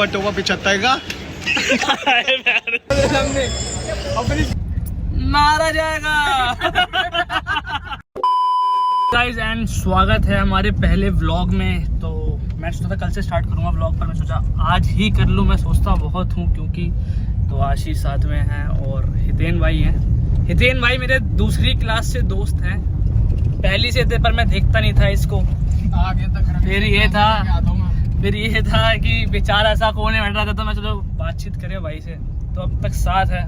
टोका 75 का मारा जाएगा। गाइस एंड स्वागत है हमारे पहले व्लॉग में। तो मैं सोचा था कल से स्टार्ट करूंगा व्लॉग, पर मैं सोचा आज ही कर लूं। मैं सोचता बहुत हूं क्योंकि तो आशीष साथ में हैं और हितेन भाई हैं। हितेन भाई मेरे दूसरी क्लास से दोस्त हैं, पहली से थे पर मैं देखता नहीं था इसको। आगे तक फिर ये था कि बेचारा सा कोने बैठ रहा था, तो मैं चलो बातचीत करें भाई से। तो अब तक साथ है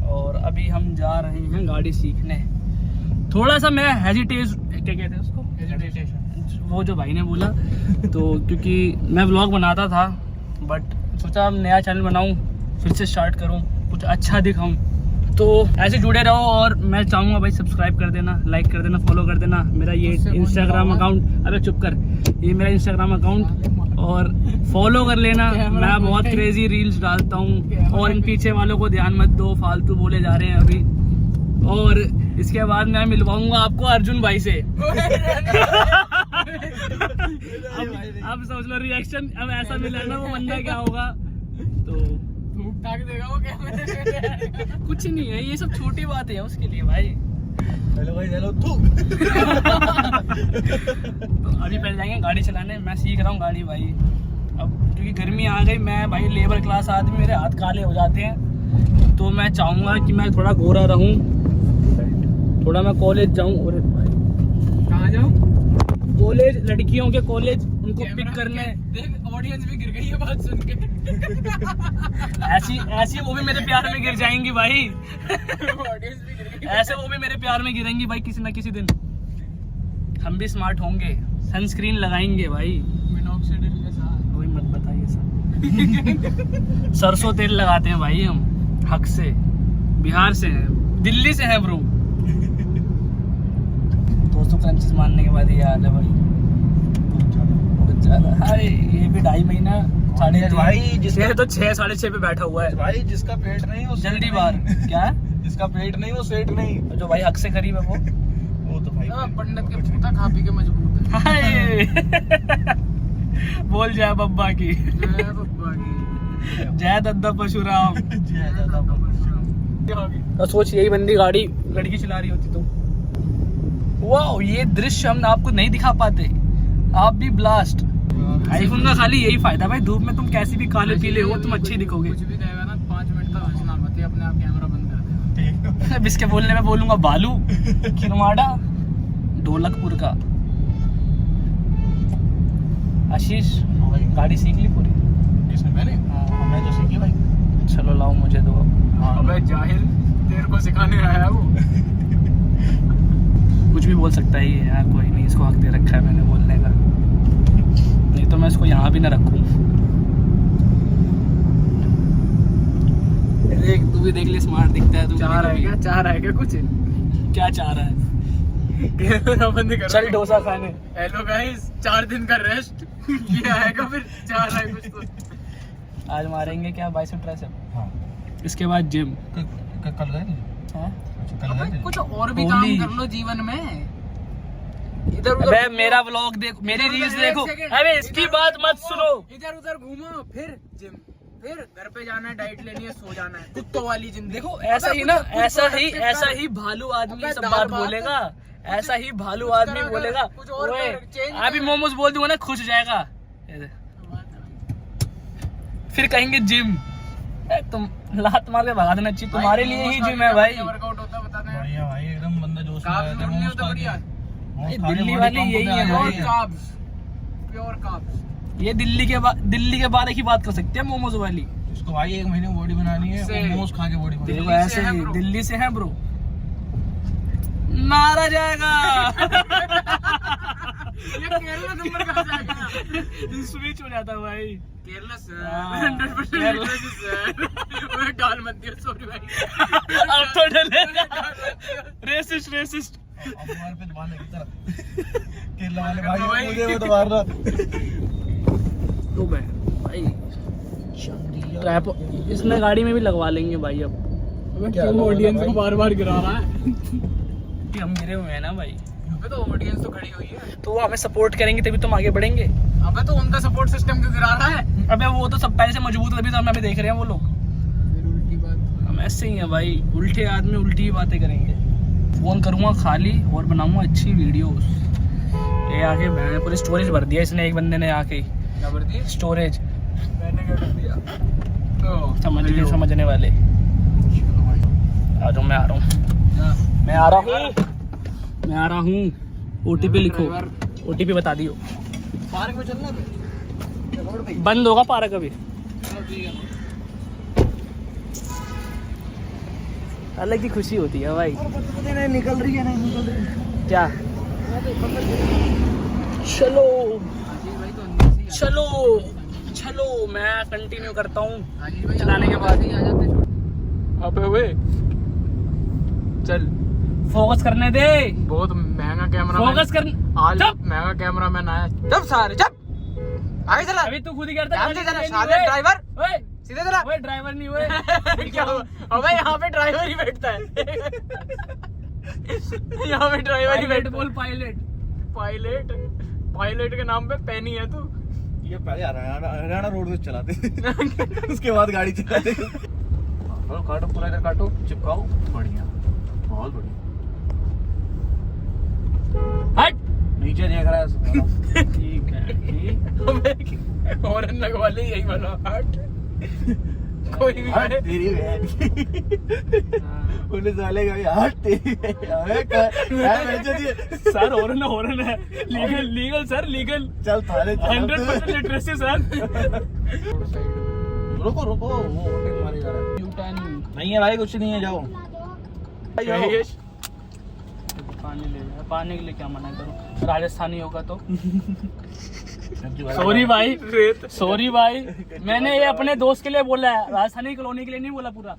और अभी हम जा रहे हैं गाड़ी सीखने। थोड़ा सा मैं क्या कहते हैं उसको, वो जो भाई ने बोला तो क्योंकि मैं व्लॉग बनाता था बट सोचा अब नया चैनल बनाऊं, फिर से स्टार्ट करूं, कुछ अच्छा दिखाऊं। तो ऐसे जुड़े रहो और मैं चाहूँगा भाई सब्सक्राइब कर देना, लाइक कर देना, फॉलो कर देना। मेरा ये इंस्टाग्राम अकाउंट, अबे चुप कर, ये मेरा इंस्टाग्राम अकाउंट और फॉलो कर लेना। मैं बहुत क्रेजी रील्स डालता हूँ और इन पीछे वालों को ध्यान मत दो, फालतू बोले जा रहे हैं अभी। और इसके बाद मैं मिलवाऊंगा आपको अर्जुन भाई से। अब सोच लो रिएक्शन, अब ऐसा मिला ना वो बंदा क्या होगा। तो देगा वो क्या कुछ नहीं है, ये सब छोटी बात है उसके लिए भाई। हेलो भाई, हेलो तू। तो अभी पहले जाएंगे गाड़ी चलाने, मैं सीख रहा हूँ गाड़ी भाई। अब क्योंकि गर्मी आ गई, मैं भाई लेबर क्लास आदमी, मेरे हाथ काले हो जाते हैं, तो मैं चाहूँगा कि मैं थोड़ा गोरा रहूँ, थोड़ा मैं कॉलेज जाऊँ। और कहाँ जाऊँ? कॉलेज, लड़कियों के कॉलेज, उनको पिक करने। देख ऑडियंस भी गिर गई है बात सुन के। ऐसी वो भी मेरे प्यार में गिर जाएंगी भाई। ऑडियंस भी गिर गई। ऐसे वो भी मेरे प्यार में गिरेंगी भाई किसी ना किसी दिन। हम भी स्मार्ट होंगे, सनस्क्रीन लगाएंगे भाई। मिनॉक्सिडिल के साथ वही मत बताइए सर। सरसों तेल लगाते हैं भाई हम, हक से। बिहार से हैं, दिल्ली से हैं ब्रो। 200 क्रंचेस मारने के बाद ये हाल है भाई। अरे ये भी 2.5 महीना, 3.5 भाई जिसका तो 6, 6.5 पे बैठा हुआ है भाई, जिसका पेट नहीं वो जल्दी बार क्या, जिसका पेट नहीं वो सेठ नहीं। जो भाई हक से करीब है वो तो भाई पंडित के पूता खा पी के मजबूत है। हाय। बोल जय बब्बा की, जय बब्बा की, जय दद्दा परशुराम। तो सोच यही बंदी गाड़ी लड़की चला रही होती तो वाह, ये दृश्य हम आपको नहीं दिखा पाते। आप भी ब्लास्ट। आईफोन का खाली यही फायदा भाई, धूप में तुम कैसी भी काले पीले हो तुम अच्छे दिखोगे। कुछ भी कहेगा ना 5 मिनट तक हंसना मत, ये अपने आप कैमरा बंद कर देगा। अब इसके बोलने में बोलूंगा बालू खिरमाड़ा ढोलकपुर का। आशीष गाड़ी सीख ली पूरी? किसने? मैं तो सीखी भाई। चलो लाओ मुझे दो। अबे जाहिल, तेरे को सिखाने आया वो। कुछ भी बोल सकता है ये यार, कोई नहीं, इसको हक दे रखा है मैंने बोलने का, नहीं तो मैं इसको यहाँ भी ना रखूँ। देख तू भी देख ले, स्मार्ट दिखता है तू। चाह रहा है क्या? चाह रहा है क्या कुछ? क्या चाह रहा है? कैमरा बंद कर। चल डोसा खाने। हेलो गाइस, 4 दिन का रेस्ट किया आएगा, फिर चाह रहा है कुछ तो। आज मारेंगे क्या, बाइसेप ट्राइसेप। हाँ। इसके बाद जिम। कल गए थे? अबे कुछ और भी होली। काम कर लो जीवन में। इधर अबे उधर मेरा व्लॉग देखो, मेरी रील्स देखो। अबे इसकी बात मत सुनो। इधर उधर घूमो, फिर जिम, फिर घर पे जाना है, डाइट लेनी है, सो जाना है, कुत्तों वाली जिंदगी। देखो ऐसा ही ना, ऐसा ही भालू आदमी सब बात बोलेगा, ऐसा ही भालू आदमी बोलेगा। कुछ और ओए चेंज अभी मोमोज बोल दूंगा ना, खुश हो जाएगा। फिर कहेंगे जिम। तुम लात मार के भगा देना चाहिए, तुम्हारे लिए ही जिम है भाई। वर्कआउट होता है बताना है। बढ़िया भाई, एकदम बंदा जोश में कार्ब्स नहीं होता बढ़िया। दिल्ली वाले यही है प्योर भाई। Carbs, pure carbs. ये दिल्ली के बारे की बात कर सकते हैं, मोमोज वाली। इसको भाई 1 महीने बॉडी बनानी है, से- मोमोज खा के बॉडी बनानी देखो दिल्ली ऐसे से है ही, ब्रो। दिल्ली से है ब्रो। मारा जाएगा। ये केरला नंबर कहाँ से आ गया? स्विच हो जाता भाई। केरला से हाँ, 100% केरला केरला से। मैं गाल मत दिया, सॉरी भाई। अब तो डलेगा। रेसिस्ट। अब हमारे पे दबाने की तरह केरला वाले भाई मुझे वो दबा रहा। तो भाई ट्रैप इसमें गाड़ी में भी लगवा लेंगे भाई। अब क्यों ऑडियंस को बार बार गिरा रहा है? कि हम गिरे हुए हैं ना भाई। अबे तो ऑडियंस तो खड़ी हुई है। तो वो हमें सपोर्ट करेंगे तभी तुम आगे बढ़ेंगे। अबे तो उनका सपोर्ट सिस्टम क्यों गिरा रहा है? अबे वो तो सब पहले से मजबूत है, तभी तो हमें अभी देख रहे हैं वो लोग। फिर उल्टी बात। हम ऐसे ही हैं भाई, उल्टे आदमी उल्टी ही बातें करेंगे। फोन करूँगा खाली और बनाऊंगा अच्छी वीडियोस। ये आके मैंने पूरी स्टोरेज भर दिया इसने, एक बंदे ने आके। क्या कर दिया? स्टोरेज मैंने क्या कर दिया? समझने वाले। आ जाओ, मैं आ रहा हूँ, मैं आ रहा हूँ। OTP लिखो, OTP बता दियो। पार्क में चलना है? बंद होगा पार्क अभी। अलग ही खुशी होती है भाई। नहीं निकल रही है, नहीं निकल रही है। क्या? चलो चलो चलो, मैं कंटिन्यू करता हूँ चलाने के बाद। ही आ जाते हैं। अबे वे चल, फोकस करने दे। बहुत महंगा कैमरा। फोकस कर। आज चुप। महंगा कैमरा मैन आया। जब सारे जब आगे चला। अभी तू खुद ही करता ध्यान से चला, साले ड्राइवर ओए सीधे चला। ओए, ड्राइवर नहीं हुए। क्या हुआ? अबे यहाँ पे ड्राइवर ही बैठता है। यहाँ पे ड्राइवर ही पायलट बैठता बोल, है। पायलट। पायलट पायलट के नाम पे पैनी है तू। ये पहले हरियाणा रोड चलाते उसके बाद गाड़ी चलाते। काटो पूरा इधर काटो, चिपकाओ। बढ़िया, बहुत बढ़िया। हट। नीचे देख रहा है। ठीक है, ठीक। हॉर्न लगवा ले, यही वाला हट। कोई भी हट है। तेरी बहन की। पुलिस वाले का भी हट तेरी सर हॉर्न है। Legal sir, legal. चल थाने 100% लिटरेसी सर। रुको रुको, वो ओवरटेक मारे जा रहा है। U-turn। नहीं है भाई, कुछ नहीं है, जाओ। पानी ले जा। पानी के लिए क्या मना करूं? राजस्थानी होगा तो। सॉरी भाई, सॉरी भाई। मैंने ये अपने दोस्त के लिए बोला है, राजस्थानी कॉलोनी के लिए नहीं बोला, पूरा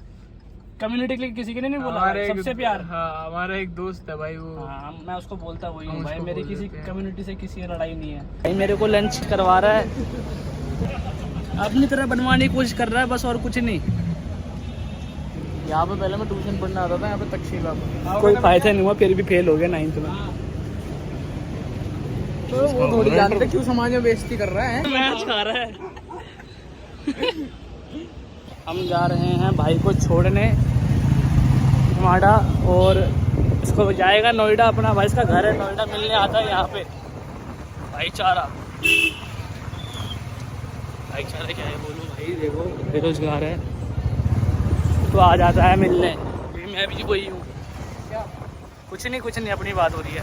कम्युनिटी के लिए किसी के लिए नहीं बोला। सबसे प्यार। हाँ, हमारा एक दोस्त है भाई वो। हाँ, मैं उसको बोलता वही हूँ हम भाई। उसको मेरी बोल किसी देते हैं। कम्युनिटी से किसी लड़ाई नहीं है भाई। मेरे को लंच करवा रहा है, अपनी तरह बनवाने की कोशिश कर रहा है बस, और कुछ नहीं। यहाँ पे पहले मैं ट्यूशन पढ़ने आता था, यहाँ पे तक्षशिला पे। कोई फायदा नहीं हुआ, फिर भी फेल हो गया 9th में। तो वो थोड़ी जानते क्यों समाज में बेइज्जती कर रहा है। मैच खा रहा है। हम जा रहे हैं भाई को छोड़ने नोएडा, और इसको जाएगा नोएडा। अपना भाई इसका घर है नोएडा, मिलने आता है यहाँ पे। भाईचारा भाईचारा क्या है बोलूँ भाई, देखो बेरोजगार है तो आ जाता है मिलने। मैं भी वही हूँ। कुछ नहीं, अपनी बात हो रही है।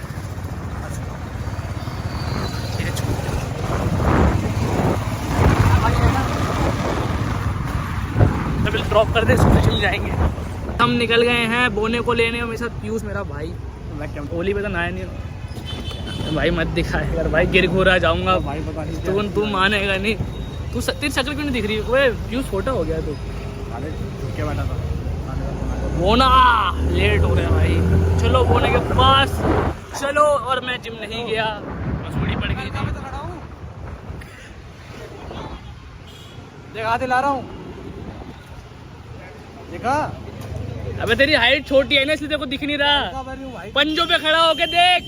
डबल ड्रॉप कर दे, इसको चल जाएंगे। हम निकल गए हैं बोने को लेने, और मेरे साथ पीयूष मेरा भाई। ओली पे तो नया नहीं भाई, मत दिखाए अगर भाई, गिर घूरा जाऊंगा भाई। पता नहीं तू मानेगा नहीं। तू तेरी शक्ल क्यों नहीं दिख रही? ओए पीयूष छोटा हो गया तू। क्या बैठा था बोना लेट हो रहा है भाई। चलो बोने के पास चलो। और मैं जिम नहीं गया, मसूड़ी पड़ गई थी। देखा दिला रहा हूँ, देखा। अबे तेरी हाइट छोटी है ना, इसलिए तेरे को दिख नहीं रहा। पंजों पे खड़ा होके देख।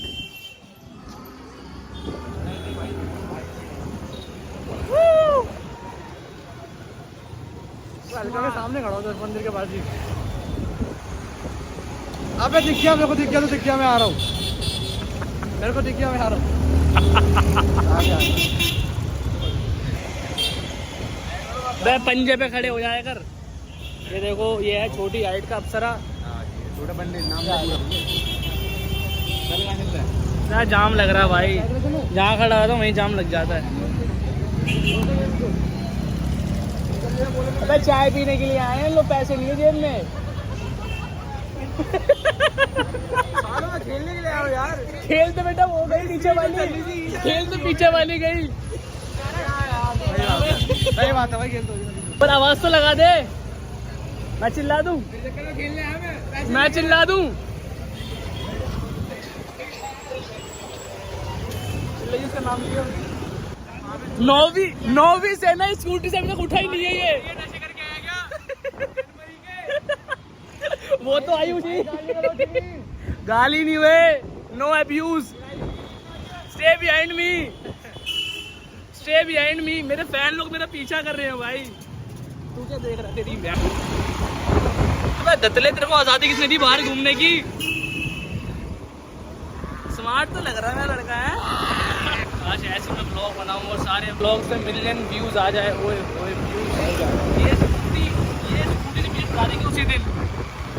हल्का के सामने खड़ा हूँ, मंदिर के पास ही। अबे दिख गया, मेरे को दिख गया तो दिख गया, मैं आ रहा हूँ। मेरे को दिख गया, मैं आ रहा हूँ। बे पंजे पे खड़े हो जाए कर। ये देखो, ये है छोटी हाइट का अप्सरा। छोटे बंदे नाम क्या जाम लग रहा है भाई, जहाँ खड़ा होता वहीं जाम लग जाता है। अबे चाय पीने के लिए आए हैं लोग, पैसे नहीं है जेब में। खेलने के लिए आओ यार। खेल तो बेटा वो गई पीछे वाली, खेल तो पीछे वाली गई। सही बात है भाई, खेल तो। पर आवाज तो लगा दे, मैं चिल्ला दूं, मैं चिल्ला दूं। इसका नाम क्या? नौवीं से ना, स्कूटी से अभी तक उठा ही नहीं है ये। नशे करके आया क्या? वो तो आई मुझे गाली नहीं हुए, no abuse, stay behind me, stay behind me. मेरे फैन लोग मेरा पीछा कर रहे हैं भाई। तू क्या देख रहा है? तेरी बहन अबे दतले, तेरे को आजादी किसने दी बाहर घूमने की? स्मार्ट तो लग रहा है मेरा लड़का है। आज ऐसे मैं ब्लॉग बनाऊँ और सारे ब्लॉग पे मिलियन व्यूज आ जाए। ओए ओए व्यूज। ये स्कूटी रिपीट करा देंगे उसी दिन।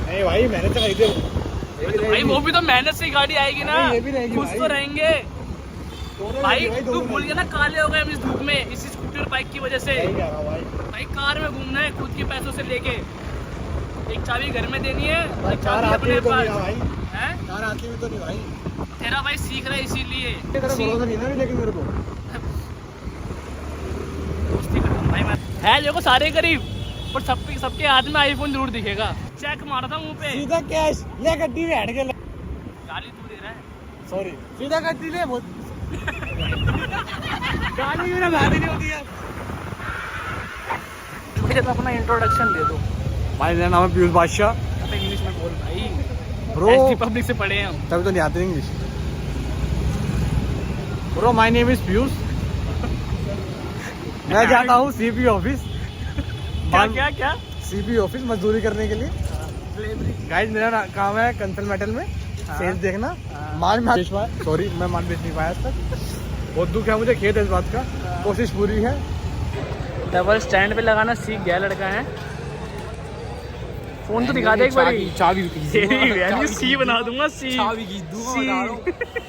नहीं भाई मैंने तो खरीदे तो भाई वो भी तो मेहनत से गाड़ी आएगी ना, ये भी रहेगी खुश भाई। तो रहेंगे भाई। तू भूल गया ना काले हो गए हम इस धूप में, इसी स्कूटी और बाइक की वजह से। भाई कार में घूमना है खुद के पैसों से लेके। एक चाबी घर में देनी है, एक चाबी अपने पास है। कार आती भी तो नहीं भाई। तेरा भाई सीख रहा है इसीलिए। भरोसा नहीं ना लेकिन मेरे को दोस्ती करता हूँ भाई मैं। है देखो सारे गरीब, पर सबके हाथ में आईफोन जरूर दिखेगा। चेक मारा था मुंह पे। सीधा कैश ले, गड्डी में हट के ले। गाली तू दे रहा है। सॉरी, सीधा गड्डी ले। बहुत गाली भी ना गाली नहीं होती यार। मुझे तो अपना इंट्रोडक्शन दे दो भाई मेरा नाम है पीयूष बादशाह। तो इंग्लिश में बोल भाई। ब्रो एसटी पब्लिक से पढ़े हैं हम। तभी तो नहीं आते English. Bro my name is Piyush. मैं जाता हूँ सीपी ऑफिस। क्या क्या क्या? सीपी ऑफिस मजदूरी करने के लिए। गाइस मेरा काम है कंसल मेटल में सेल्स देखना। माल में सॉरी मैं माल बेच नहीं पाया आज तक। बहुत दुख है मुझे, खेद है इस बात का। कोशिश पूरी है। डबल स्टैंड पे लगाना सीख गया लड़का है। फोन तो दिखा दे एक बार। चाबी तेरी सी बना दूंगा। सी चाबी की दूंगा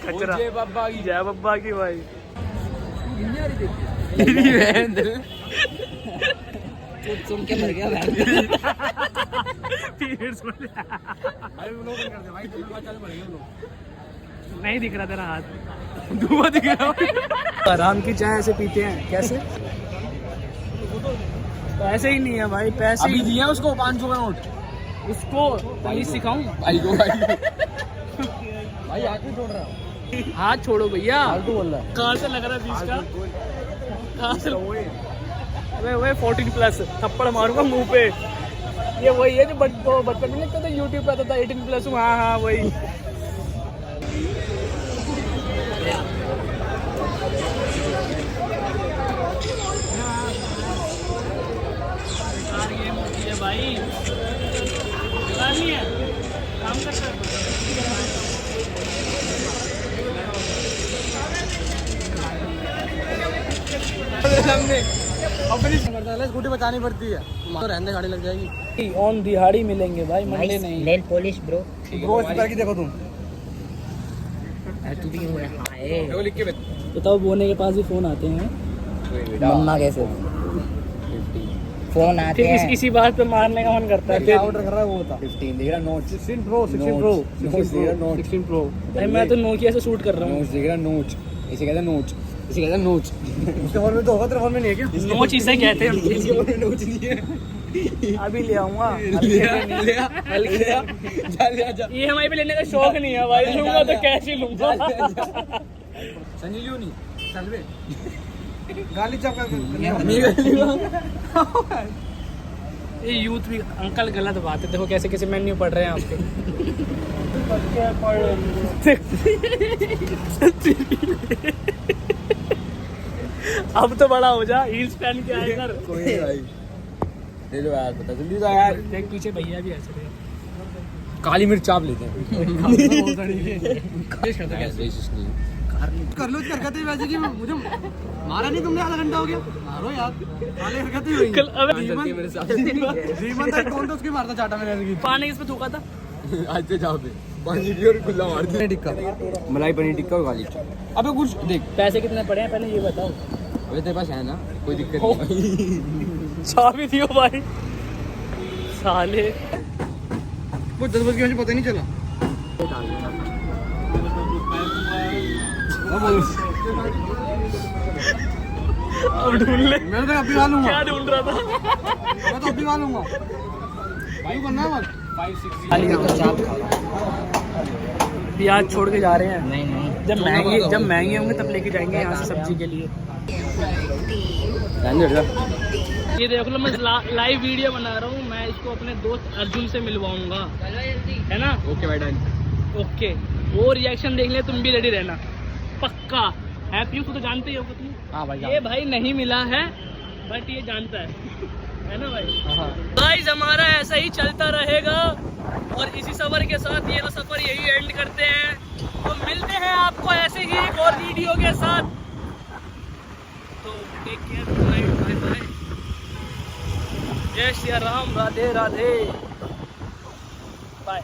कचरा। जय बाबा की। जय बब्बा की भाई। सुन के मर गया Periods में। नहीं दिख रहा तेरा हाथ, धुआं दिख रहा। आराम की चाय ऐसे पीते हैं कैसे? पैसे ही नहीं है भाई, पैसे ही दिया उसको 500 का नोट। उसको पुलिस सिखाऊं? भाई को भाई हाथ में छोड़ रहा हूँ। हाथ छोड़ो भैया। फालतू बोल रहा है। कहाँ से लग रहा है 20 का? कहाँ से? वे 14 प्लस थप्पड़ मारूंगा मुंह पे। ये वही है जो बचपन में लिखता था यूट्यूब पे आता था 18 प्लस। हाँ हाँ वही। ये मोटी है भाई, नहीं है काम करता सामने अपनी स्कूटी बचानी पड़ती है तो रहने गाड़ी लग जाएगी। ऑन दिहाड़ी मिलेंगे भाई, मंडे नहीं। Nail polish bro. ब्रो इस तरह की देखो तुम। तू भी क्यों है? हाय वो लिख के बताओ बोने के पास भी फोन आते हैं। मम्मा कैसे फोन आते फिर हैं? इसी बात पे मारने का मन करता है। क्या ऑर्डर कर रहा है वो बता। 15 देख रहा नोट। 16 pro 16 pro 16 pro. भाई मैं तो नोकिया से शूट कर रहा हूँ। नोट देख रहा नोट। इसे कहते हैं नोट। इसे कहते हैं नोट। उसके फोन में तो होगा, तेरे फोन में नहीं है क्या? नोच इसे कहते हैं। इसके फोन में नोट नहीं है। अभी ले आऊंगा। जा EMI पे लेने का शौक नहीं है भाई, लूंगा तो कैश ही लूंगा। संजय लियोनी चल बे। गाली चौका ये यूथ भी अंकल गलत बात है। देखो कैसे कैसे मेन्यू पढ़ रहे हैं आपके। अब तो बड़ा हो जा, हील्स पहन के आए कर। कोई नहीं भाई। ले लो यार, पता जल्दी तो यार। देख पीछे भैया भी ऐसे रहे। काली मिर्च चाप लेते हैं। कर लो हरकतें वैसे कि मुझे मारा नहीं तुमने, आधा घंटा हो गया। मारो यार, वाले हरकतें हुई। कल अबे मेरे साथ जीवन तक कौन था उसके मारता चाटा मैंने। पानी किस पे थूका था? आज से जाओ पे पानी की और खुला मार दे। टिक्का मलाई पनीर टिक्का और गाली चाप। अबे कुछ देख, पैसे कितने पड़े हैं पहले ये बताओ। अबे तेरे पास है ना, कोई दिक्कत नहीं। चाबी दियो भाई साले। वो 10 बजे मुझे पता ही नहीं चला। अब ढूंढ ले। मैं तो अभी मालूंगा। क्या ढूंढ रहा था? मैं तो अभी मालूंगा। भाई बनना है मत। प्याज छोड़ के जा रहे हैं। नहीं नहीं जब महंगे होंगे तब लेके जाएंगे यहाँ से सब्जी के लिए। ये देख लो, मैं लाइव वीडियो बना रहा हूँ। मैं इसको अपने दोस्त अर्जुन से मिलवाऊंगा, है ना? ओके भाई डन। ओके वो रिएक्शन देखने तुम भी रेडी रहना पक्का। हैप्पी को तो जानते ही हो तुम। हाँ भाई ये भाई नहीं मिला है बट ये जानता है ना भाई। हाँ। गाइस हमारा ऐसा ही चलता रहेगा और इसी सफर के साथ ये सफर यही एंड करते हैं। तो मिलते हैं आपको ऐसे ही एक और वीडियो के साथ। तो take care, good night, bye bye, जय श्री राम, राधे राधे, बाय।